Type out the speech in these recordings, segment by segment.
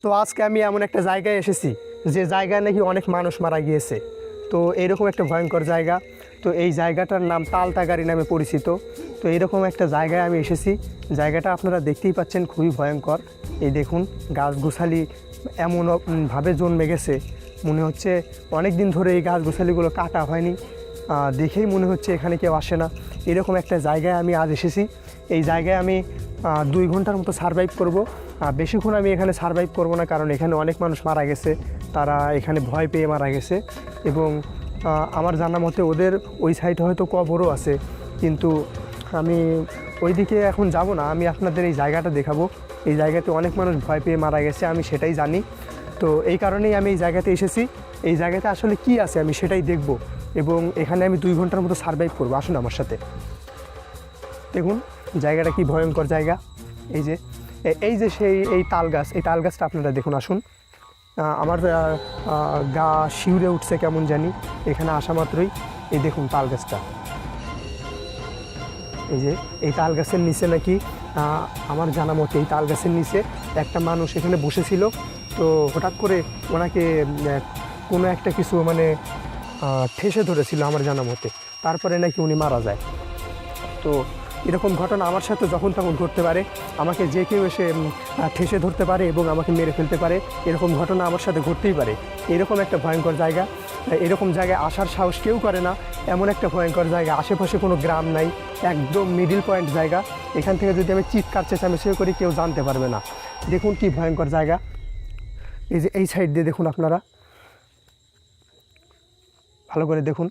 তো আজকে আমি এমন একটা জায়গায় এসেছি যে জায়গায় নাকি অনেক মানুষ মারা গিয়েছে। তো এইরকম একটা ভয়ঙ্কর জায়গা। তো এই জায়গাটার নাম তালতাগাড়ি নামে পরিচিত। তো এইরকম একটা জায়গায় আমি এসেছি। জায়গাটা আপনারা দেখতেই পাচ্ছেন, খুবই ভয়ঙ্কর। এই দেখুন, গাছগোছালি এমনভাবে জন্মে গেছে, মনে হচ্ছে অনেক দিন ধরে এই গাছগোছালিগুলো কাটা হয়নি। দেখেই মনে হচ্ছে এখানে কেউ আসে না। এরকম একটা জায়গায় আমি আজ এসেছি। এই জায়গায় আমি 2 ঘন্টার মতো সারভাইভ করব। বেশিক্ষণ আমি এখানে সারভাইভ করব না, কারণ এখানে অনেক মানুষ মারা গেছে। তারা এখানে ভয় পেয়ে মারা গেছে। এবং আমার জানা মতে ওদের ওই সাইডে হয়তো কবরও আছে, কিন্তু আমি ওইদিকে এখন যাব না। আমি আপনাদের এই জায়গাটা দেখাবো। এই জায়গাতে অনেক মানুষ ভয় পেয়ে মারা গেছে, আমি সেটাই জানি। তো এই কারণেই আমি এই জায়গাতে এসেছি। এই জায়গাতে আসলে কি আছে আমি সেটাই দেখব, এবং এখানে আমি 2 ঘন্টার মতো সারভাইভ করবো। আসুন আমার সাথে। দেখুন জায়গাটা কি ভয়ঙ্কর জায়গা। এই যে এই তাল গাছ, এই তাল গাছটা আপনারা দেখুন। আসুন, আমার গা শিউরে উঠছে কেমন জানি এখানে আসা মাত্রই। এই দেখুন তাল গাছটা। এই তাল গাছের নিচে নাকি আমার জানা মতে এই তাল গাছের নিচে একটা মানুষ এখানে বসেছিল। তো হঠাৎ করে ওনাকে কোনো একটা কিছু ঠেসে ধরেছিল আমার জানা মতে, তারপরে নাকি উনি মারা যায়। তো এরকম ঘটনা আমার সাথে যখন তখন ঘটতে পারে। আমাকে যে কেউ এসে ঠেসে ধরতে পারে এবং আমাকে মেরে ফেলতে পারে। এরকম ঘটনা আমার সাথে ঘটতেই পারে। এরকম একটা ভয়ঙ্কর জায়গা, এরকম জায়গায় আসার সাহস কেউ করে না। এমন একটা ভয়ঙ্কর জায়গা, আশেপাশে কোনো গ্রাম নাই, একদম মিডিল পয়েন্ট জায়গা। এখান থেকে যদি আমি চিৎকার চেঁচামেচি করি কেউ জানতে পারবে না। দেখুন কি ভয়ঙ্কর জায়গা। এই যে এই সাইড দিয়ে দেখুন, আপনারা ভালো করে দেখুন।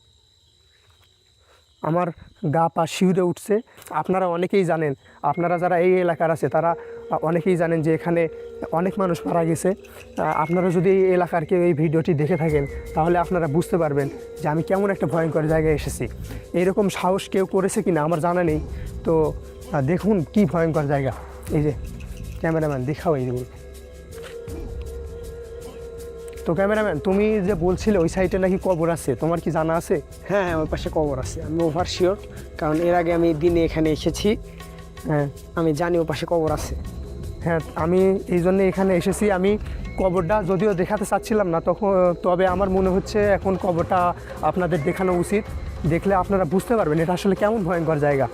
আমার গা পা শিউরে উঠছে। আপনারা অনেকেই জানেন, আপনারা যারা এই এলাকার আছে তারা অনেকেই জানেন যে এখানে অনেক মানুষ মারা গেছে। আপনারা যদি এই এলাকার কেউ এই ভিডিওটি দেখে থাকেন তাহলে আপনারা বুঝতে পারবেন যে আমি কেমন একটা ভয়ঙ্কর জায়গায় এসেছি। এইরকম সাহস কেউ করেছে কি না আমার জানা নেই। তো দেখুন কি ভয়ঙ্কর জায়গা। এই যে ক্যামেরাম্যান দেখাও এই দেখুন। তো ক্যামেরাম্যান, তুমি যে বলছিলে ওই সাইডে নাকি কবর আছে, তোমার কি জানা আছে? হ্যাঁ, ওই পাশে কবর আছে। আমি ওভার শিওর, কারণ এর আগে আমি দিনে এখানে এসেছি। হ্যাঁ, আমি জানি ও পাশে কবর আছে। হ্যাঁ, আমি এই জন্যে এখানে এসেছি। আমি কবরটা যদিও দেখাতে চাচ্ছিলাম না তবে আমার মনে হচ্ছে এখন কবরটা আপনাদের দেখানো উচিত। দেখলে আপনারা বুঝতে পারবেন এটা আসলে কেমন ভয়ঙ্কর জায়গা।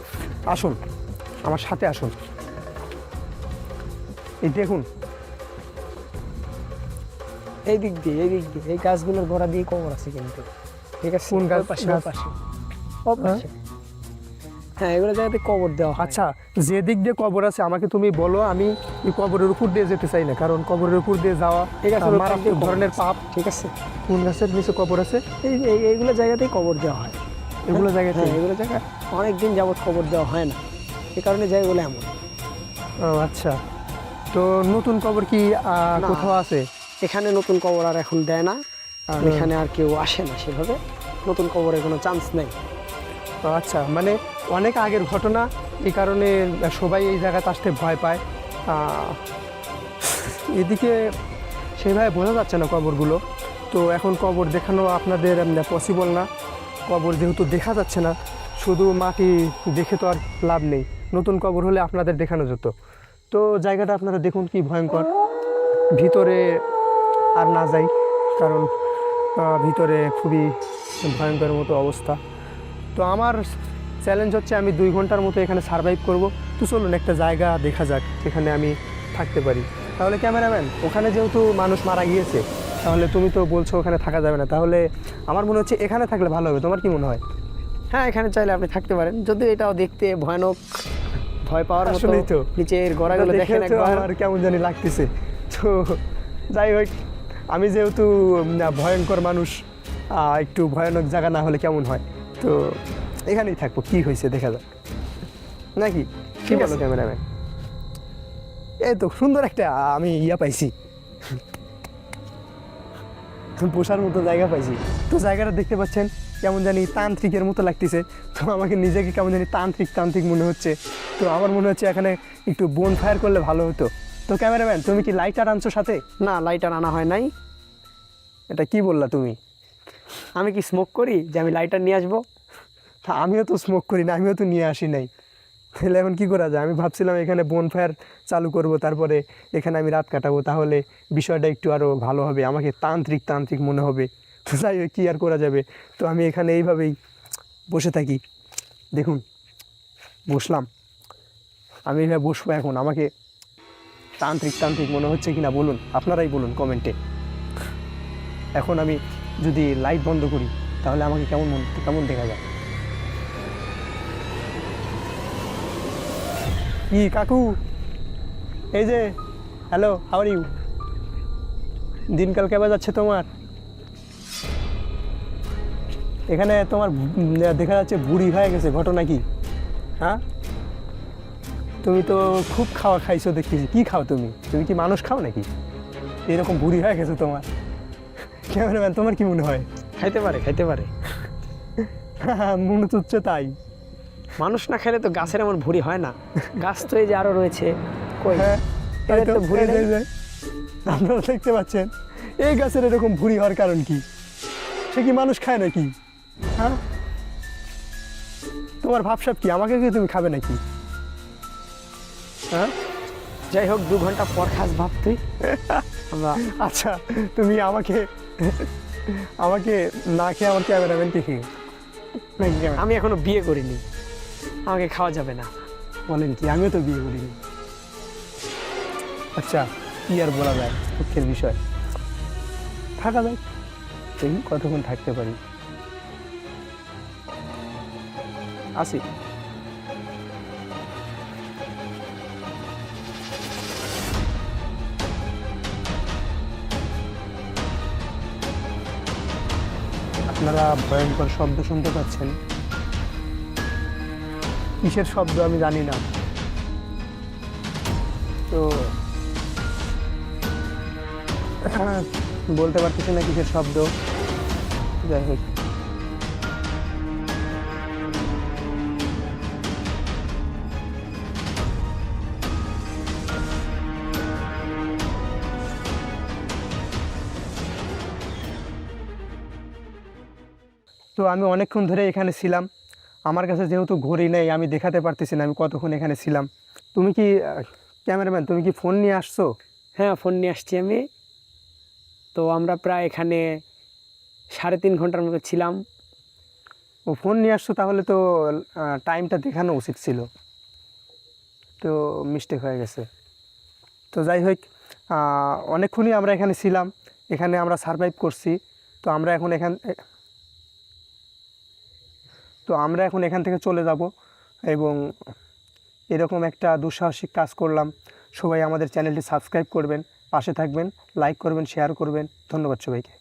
আসুন আমার সাথে আসুন। এই দেখুন, এই দিক দিয়ে এই গাছগুলোর গোড়া দিয়ে কবর আছে কিন্তু। ঠিক আছে, কোন গাছ? ওই পাশে ও পাশে। হ্যাঁ, এগুলো জায়গাতে কবর দেওয়া হয়। আচ্ছা, যে দিক দিয়ে কবর আছে আমাকে তুমি বলো। আমি এই কবরের উপর দিয়ে যেতে চাই না, কারণ কবরের উপর দিয়ে যাওয়া ঠিক আছে, মারাত্মক ধরনের পাপ। ঠিক আছে। কোন গাছের নিচে কবর আছে? এইগুলো জায়গাতেই কবর দেওয়া হয়। এগুলো জায়গাতে? হ্যাঁ, এগুলো জায়গায় অনেক দিন যাবত কবর দেওয়া হয় না, এই কারণে জায়গাগুলো এমন। ও আচ্ছা, তো নতুন কবর কি না। কোথাও আছে? এখানে নতুন কবর আর এখন দেয় না, কারণ এখানে আর কেউ আসে না সেভাবে। নতুন কবরের কোনো চান্স নেই। আচ্ছা, অনেক আগের ঘটনা, এই কারণে সবাই এই জায়গাতে আসতে ভয় পায়। এদিকে সেভাবে বোঝা যাচ্ছে না কবরগুলো। তো এখন কবর দেখানো আপনাদের পসিবল না। কবর যেহেতু দেখা যাচ্ছে না, শুধু মাটি দেখে তো আর লাভ নেই। নতুন কবর হলে আপনাদের দেখানো যেত। তো জায়গাটা আপনারা দেখুন কি ভয়ঙ্কর। ভিতরে আর না যাই, কারণ ভিতরে খুবই ভয়ঙ্কর মতো অবস্থা। তো আমার চ্যালেঞ্জ হচ্ছে আমি 2 ঘন্টার মতো এখানে সারভাইভ করব। তো চলুন একটা জায়গা দেখা যাক যেখানে আমি থাকতে পারি। তাহলে ক্যামেরাম্যান, ওখানে যেহেতু মানুষ মারা গিয়েছে, তাহলে তুমি তো বলছো ওখানে থাকা যাবে না, তাহলে আমার মনে হচ্ছে এখানে থাকলে ভালো হবে। তোমার কি মনে হয়? হ্যাঁ, এখানে চাইলে আপনি থাকতে পারেন, যদিও এটাও দেখতে ভয়ানক, ভয় পাওয়ার মতো। আসলেই তো নিচের গোড়াগুলো দেখেন একবার। আমার কেমন জানি লাগতেছে। তো যাই হোক, আমি যেহেতু ভয়ঙ্কর মানুষ, একটু ভয়ানক জায়গা না হলে কেমন হয়। তো এখানেই থাকবো, কি হয়েছে দেখা যাক নাকি। কি ঠিক বলো আছে। ক্যামেরাম্যান? এই তো সুন্দর একটা আমি পাইছি, বসার মতো জায়গা পাইছি। তো জায়গাটা দেখতে পাচ্ছেন কেমন জানি তান্ত্রিকের মতো লাগতেছে। তো আমাকে নিজেকে কেমন জানি তান্ত্রিক মনে হচ্ছে। তো আমার মনে হচ্ছে এখানে একটু বোন ফায়ার করলে ভালো হতো। তো ক্যামেরাম্যান, তুমি কি লাইটার আনছো সাথে? না, লাইটার আনা হয় নাই। এটা কি বললা তুমি? আমি কি স্মোক করি যে আমি লাইটার নিয়ে আসবো? তা আমিও তো স্মোক করি না, আমিও তো নিয়ে আসি নাই। তাহলে এখন কী করা যায়? আমি ভাবছিলাম এখানে বনফায়ার চালু করব, তারপরে এখানে আমি রাত কাটাবো, তাহলে বিষয়টা একটু আরও ভালো হবে, আমাকে তান্ত্রিক তান্ত্রিক মনে হবে। তো যাই হোক, কী আর করা যাবে। তো আমি এখানে এইভাবেই বসে থাকি। দেখুন, বসলাম, আমি এইভাবে বসবো এখন। আমাকে তান্ত্রিক তান্ত্রিক মনে হচ্ছে কি না বলুন, আপনারাই বলুন কমেন্টে। এখন আমি যদি লাইট বন্ধ করি তাহলে আমাকে কেমন দেখা যায়? কি কাকু, এই যে, হ্যালো, হাউ আর ইউ? দিনকাল কেমন যাচ্ছে তোমার? এখানে তোমার দেখা যাচ্ছে বুড়ি হয়ে গেছে, ঘটনা কি? হ্যাঁ, তুমি তো খুব খাওয়া খাইছো দেখতেছি। কি খাও তুমি? তুমি কি মানুষ খাও নাকি? এরকম বুড়ি হয়ে গেছে তোমার। ক্যামেরাম্যান, তোমার কি মনে হয়? খাইতে পারে। মনে তো হচ্ছে তাই। মানুষ না খেলে তো গাছের এমন ভুঁড়ি হয় না। গাছ তো এই যে আরো রয়েছে, কই হ্যাঁ, তাই এদের তো। তো ভুঁড়ি নেই। এই যে, আপনারা দেখতে পাচ্ছেন এই গাছের এরকম ভুঁড়ি হওয়ার কারণ কি? সে কি মানুষ খায় নাকি? হ্যাঁ, তোমার ভাবসাব কি? আমাকে কি তুমি খাবে নাকি? হ্যাঁ, যাই হোক, 2 ঘন্টা পর খাস ভাব তুই। আমরা আচ্ছা, তুমি আমাকে না খেয়ে আমার ক্যামেরাম্যানকে খেয়ে নাকি? আমি এখনো বিয়ে করিনি, আমাকে খাওয়া যাবে না। বলেন কি? আমিও তো বিয়ে করিনি। আচ্ছা, কি আর বলা যায়, দুঃখের বিষয়। থাকা যায়, এই কতক্ষণ থাকতে পারি। আসি। আপনারা ভয়ঙ্কর শব্দ শুনতে পাচ্ছেন। কিসের শব্দ আমি জানি না, তো বলতে পারতেছি না কিসের শব্দ। যাই হোক, তো আমি অনেকক্ষণ ধরে এখানে ছিলাম। আমার কাছে যেহেতু ঘড়ি নেই, আমি দেখাতে পারতেছি না আমি কতক্ষণ এখানে ছিলাম। তুমি কি ক্যামেরাম্যান, তুমি কি ফোন নিয়ে আসছো? হ্যাঁ, ফোন নিয়ে আসছি আমি। তো আমরা প্রায় এখানে 3.5 ঘন্টার মতো ছিলাম। ও, ফোন নিয়ে আসছো, তাহলে তো টাইমটা দেখানো উচিত ছিল, তো মিস্টেক হয়ে গেছে। তো যাই হোক, অনেকক্ষণই আমরা এখানে ছিলাম, এখানে আমরা সারভাইভ করছি। তো আমরা এখন এখান থেকে চলে যাব, এবং এরকম একটা দুঃসাহসিক কাজ করলাম। সবাই আমাদের চ্যানেলটি সাবস্ক্রাইব করবেন, পাশে থাকবেন, লাইক করবেন, শেয়ার করবেন। ধন্যবাদ সবাইকে।